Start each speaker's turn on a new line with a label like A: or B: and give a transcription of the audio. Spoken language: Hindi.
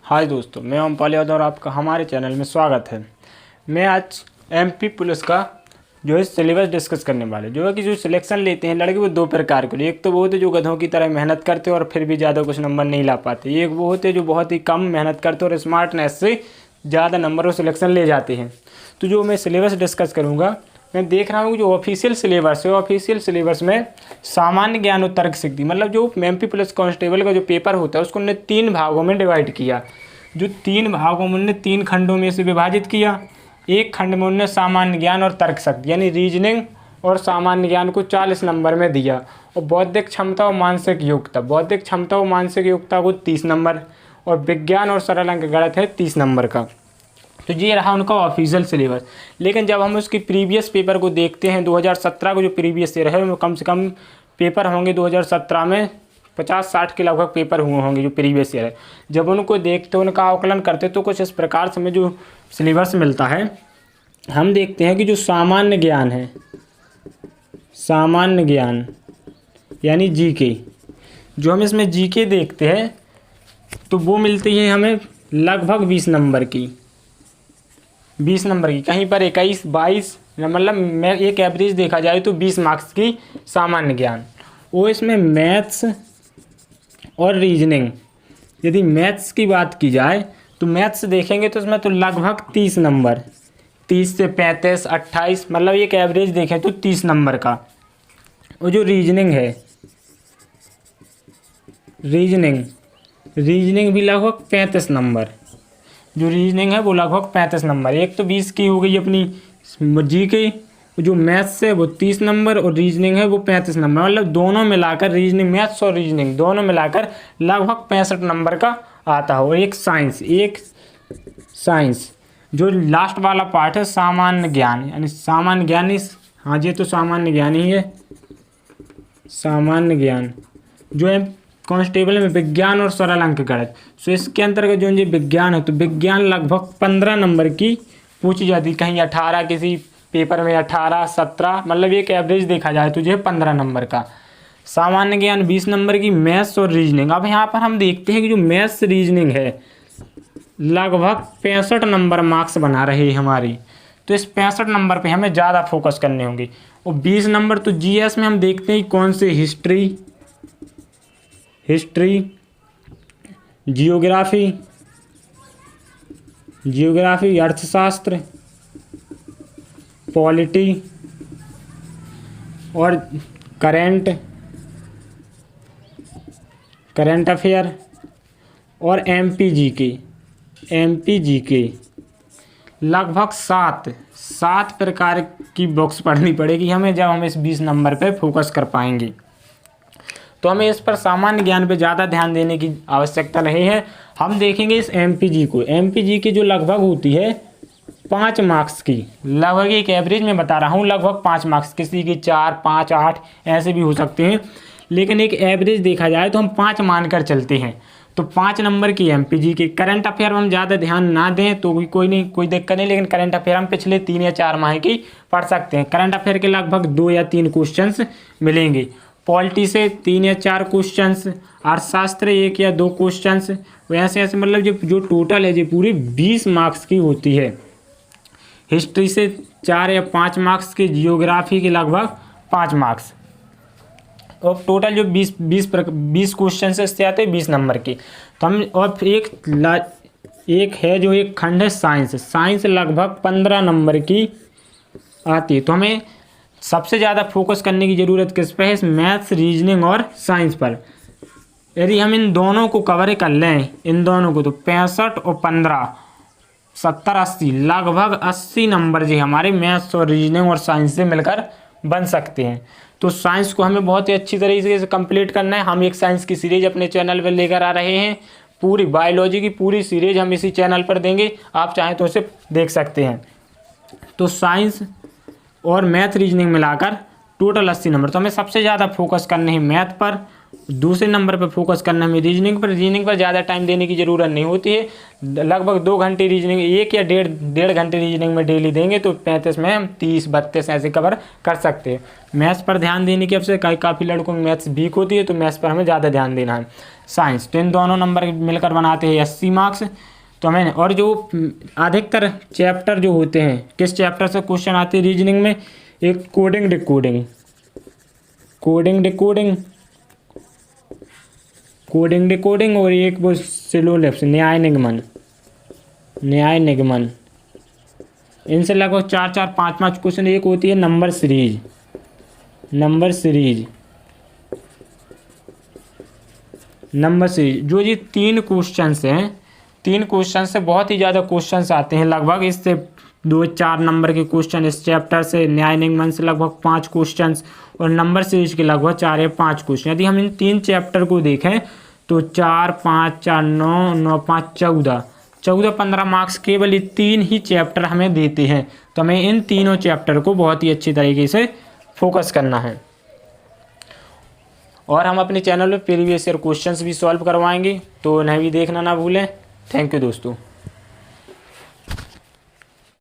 A: हाय दोस्तों, मैं ओमपाल यादव और आपका हमारे चैनल में स्वागत है। मैं आज एमपी पुलिस का जो है सिलेबस डिस्कस करने वाले। जो है कि जो सिलेक्शन लेते हैं लड़के वो दो प्रकार के। एक तो वो होते जो गधों की तरह मेहनत करते और फिर भी ज़्यादा कुछ नंबर नहीं ला पाते। एक वो होते जो बहुत ही कम मेहनत करते और स्मार्टनेस से ज़्यादा नंबर और सिलेक्शन ले जाते हैं। तो जो मैं सिलेबस डिस्कस करूँगा, मैं देख रहा हूँ जो ऑफिशियल सिलेबस है, ऑफिशियल सिलेबस में सामान्य ज्ञान और तर्क शक्ति मतलब जो एमपी पुलिस कांस्टेबल का जो पेपर होता है उसको उन्होंने 3 भागों में डिवाइड किया। जो 3 भागों में उन्होंने 3 खंडों में से विभाजित किया। एक खंड में उन्होंने सामान्य ज्ञान और तर्क शक्ति यानी रीजनिंग और सामान्य ज्ञान को 40 नंबर में दिया, और बौद्धिक क्षमता और मानसिक योग्यता को 30 नंबर, और विज्ञान और सरल अंक गणित है 30 नंबर का। तो ये रहा उनका ऑफिशियल सिलेबस। लेकिन जब हम उसकी प्रीवियस पेपर को देखते हैं, 2017 को जो प्रीवियस ईयर है उसमें कम से कम पेपर होंगे 2017 में 50-60 के लगभग पेपर हुए होंगे जो प्रीवियस ईयर है। जब उनको देखते उनका आकलन करते तो कुछ इस प्रकार से हमें जो सिलेबस मिलता है। हम देखते हैं कि जो सामान्य ज्ञान है, सामान्य ज्ञान यानी जीके, जो हम इसमें जीके देखते हैं तो वो मिलती है हमें लगभग 20 नंबर की, कहीं पर 21-22 मतलब मैं एक एवरेज देखा जाए तो 20 मार्क्स की सामान्य ज्ञान। वो इसमें मैथ्स और रीजनिंग, यदि मैथ्स की बात की जाए तो मैथ्स देखेंगे तो इसमें तो लगभग 30 नंबर, 30 से 35, 28 मतलब एक एवरेज देखें तो 30 नंबर का। और जो रीजनिंग है, रीजनिंग भी लगभग 35 नंबर, जो रीजनिंग है वो लगभग 35 नंबर। एक तो 20 की हो गई अपनी जीके, जो मैथ्स है वो 30 नंबर और रीजनिंग है वो 35 नंबर, मतलब दोनों मिलाकर रीजनिंग, मैथ्स और रीजनिंग दोनों मिलाकर लगभग 65 नंबर का आता हो। एक साइंस जो लास्ट वाला पार्ट है सामान्य ज्ञान, यानी सामान्य ज्ञान ही, हाँ ये तो सामान्य ज्ञान ही है। सामान्य ज्ञान जो है कांस्टेबल में विज्ञान और सरल अंक गणित, सो इसके अंतर्गत जो ये विज्ञान है तो विज्ञान लगभग 15 नंबर की पूछी जाती, कहीं 18, किसी पेपर में 18, 17 मतलब एक एवरेज देखा जाए तो जो है 15 नंबर का। सामान्य ज्ञान 20 नंबर की, मैथ्स और रीजनिंग। अब यहाँ पर हम देखते हैं कि जो मैथ्स रीजनिंग है लगभग 65 नंबर मार्क्स बना रहे हमारी, तो इस 65 नंबर पे हमें ज़्यादा फोकस करने होंगे। और 20 नंबर तो जीएस में हम देखते हैं कौन से, हिस्ट्री, जियोग्राफी, अर्थशास्त्र, पॉलिटी और करंट अफेयर और एमपी जीके लगभग 7 प्रकार की बुक्स पढ़नी पड़ेगी हमें जब हम इस 20 नंबर पे फोकस कर पाएंगे। तो हमें इस पर सामान्य ज्ञान पे ज़्यादा ध्यान देने की आवश्यकता नहीं है। हम देखेंगे इस एमपी जी की जो लगभग होती है 5 मार्क्स की, लगभग एक एवरेज में बता रहा हूँ, लगभग 5 मार्क्स, किसी की 4, 5, 8 ऐसे भी हो सकते हैं, लेकिन एक एवरेज देखा जाए तो हम 5 मानकर चलते हैं। तो 5 नंबर की एमपी के। करंट अफेयर में हम ज़्यादा ध्यान ना दें तो भी कोई दिक्कत नहीं, लेकिन करंट अफेयर हम पिछले 3 या 4 माह की पढ़ सकते हैं। करंट अफेयर के लगभग 2 या 3 क्वेश्चंस मिलेंगे, पॉलिटी से 3 या 4 क्वेश्चंस, अर्थशास्त्र 1 या 2 क्वेश्चंस, वैसे ऐसे मतलब जो टोटल है जो पूरी 20 मार्क्स की होती है। हिस्ट्री से 4 या 5 मार्क्स की, जियोग्राफी के लगभग 5 मार्क्स, और टोटल जो 20 क्वेश्चन से इससे आते हैं 20 नंबर की। तो हम और फिर एक है जो एक खंड है साइंस लगभग 15 नंबर की आती है। तो हमें सबसे ज़्यादा फोकस करने की ज़रूरत किस पे है, मैथ्स, रीजनिंग और साइंस पर। यदि हम इन दोनों को कवर कर लें, इन दोनों को, तो 65 और 15 70, 80 लगभग 80 नंबर जी हमारे मैथ्स और रीजनिंग और साइंस से मिलकर बन सकते हैं। तो साइंस को हमें बहुत ही अच्छी तरीके से कंप्लीट करना है। हम एक साइंस की सीरीज अपने चैनल पर लेकर आ रहे हैं, पूरी बायोलॉजी की पूरी सीरीज हम इसी चैनल पर देंगे, आप चाहें तो उसे देख सकते हैं। तो साइंस और मैथ रीजनिंग मिलाकर टोटल 80 नंबर। तो हमें सबसे ज़्यादा फोकस करना है मैथ पर, दूसरे नंबर पर फोकस करना है रीजनिंग पर ज़्यादा टाइम देने की ज़रूरत नहीं होती है। लगभग 2 घंटे रीजनिंग, 1 या डेढ़ घंटे रीजनिंग में डेली देंगे तो 35 में हम 30-32 ऐसे कवर कर सकते हैं। मैथ्स पर ध्यान देने की आवश्यकता, काफ़ी लड़कों में मैथ्स वीक होती है तो मैथ्स पर हमें ज़्यादा ध्यान देना है। साइंस। तो इन दोनों नंबर मिलकर बनाते हैं 80 मार्क्स। तो हमें और जो अधिकतर चैप्टर जो होते हैं, किस चैप्टर से क्वेश्चन आते हैं रीजनिंग में, एक coding decoding, coding decoding, coding decoding, और एक वो सिलोलेप्स, न्याय निगमन, न्याय निगमन। इनसे लगभग 4-4, 5-5 क्वेश्चन। एक होती है number series, number series, number series. जो ये 3 क्वेश्चंस हैं, 3 क्वेश्चन से बहुत ही ज़्यादा क्वेश्चंस आते हैं लगभग। इससे 2-4 नंबर के क्वेश्चन इस चैप्टर से, न्याय निगमन से लगभग 5 क्वेश्चंस, और नंबर सीरीज के लगभग 4 या 5 क्वेश्चन। यदि हम इन 3 चैप्टर को देखें तो 4, 5, 4, 9, 9, 5, 14, 15 मार्क्स केवल ये 3 ही चैप्टर हमें देते हैं। तो हमें इन तीनों चैप्टर को बहुत ही अच्छी तरीके से फोकस करना है। और हम अपने चैनल पे प्रीवियस ईयर क्वेश्चंस भी सॉल्व करवाएंगे, तो उन्हें भी देखना ना भूलें। थैंक यू दोस्तों।